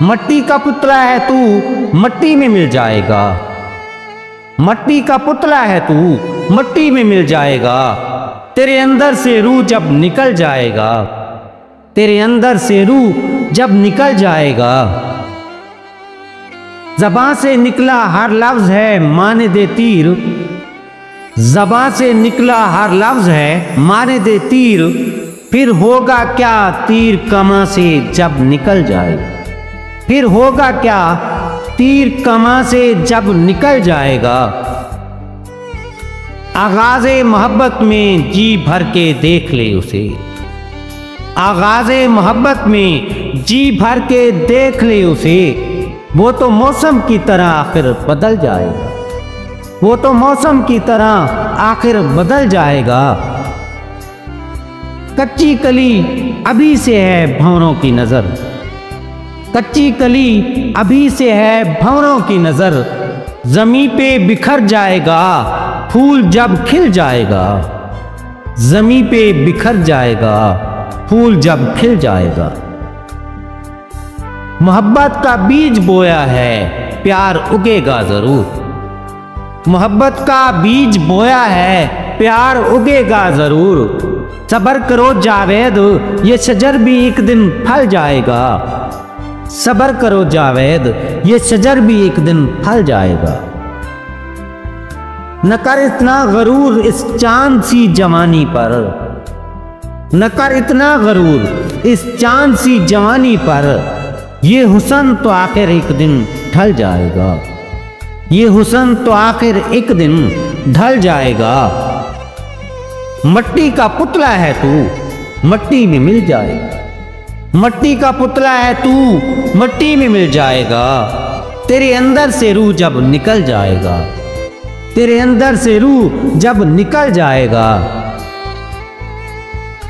मट्टी का पुतला है तू, मट्टी में मिल जाएगा। मट्टी का पुतला है तू, मट्टी में मिल जाएगा। तेरे अंदर से रूह जब निकल जाएगा, तेरे अंदर से रूह जब निकल जाएगा। ज़बां से निकला हर लफ्ज़ है माने दे तीर, ज़बां से निकला हर लफ्ज़ है माने दे तीर। फिर होगा क्या तीर कमां से जब निकल जाए, फिर होगा क्या तीर कमां से जब निकल जाएगा। आगाज़े मोहब्बत में जी भर के देख ले उसे, आगाज़े मोहब्बत में जी भर के देख ले उसे। वो तो मौसम की तरह आखिर बदल जाएगा, वो तो मौसम की तरह आखिर बदल जाएगा। कच्ची कली अभी से है भंवरों की नज़र, कच्ची कली अभी से है भंवरों की नज़र। ज़मीं पे बिखर जाएगा फूल जब खिल जाएगा, ज़मीं पे बिखर जाएगा फूल जब खिल जाएगा। मोहब्बत का बीज बोया है प्यार उगेगा ज़रूर, मोहब्बत का बीज बोया है प्यार उगेगा ज़रूर। सब्र करो जावेद ये शजर भी एक दिन फल जाएगा, सब्र करो जावेद ये शजर भी एक दिन फल जाएगा। न कर इतना गरूर इस चांद सी जवानी पर, न कर इतना गरूर इस चांद सी जवानी पर। ये हुस्न तो आखिर एक दिन ढल जाएगा, ये हुस्न तो आखिर एक दिन ढल जाएगा। मट्टी का पुतला है तू, मट्टी में मिल जाएगा। मट्टी का पुतला है तू, मट्टी में मिल जाएगा। तेरे अंदर से रूह जब निकल जाएगा, तेरे अंदर से रूह जब निकल जाएगा।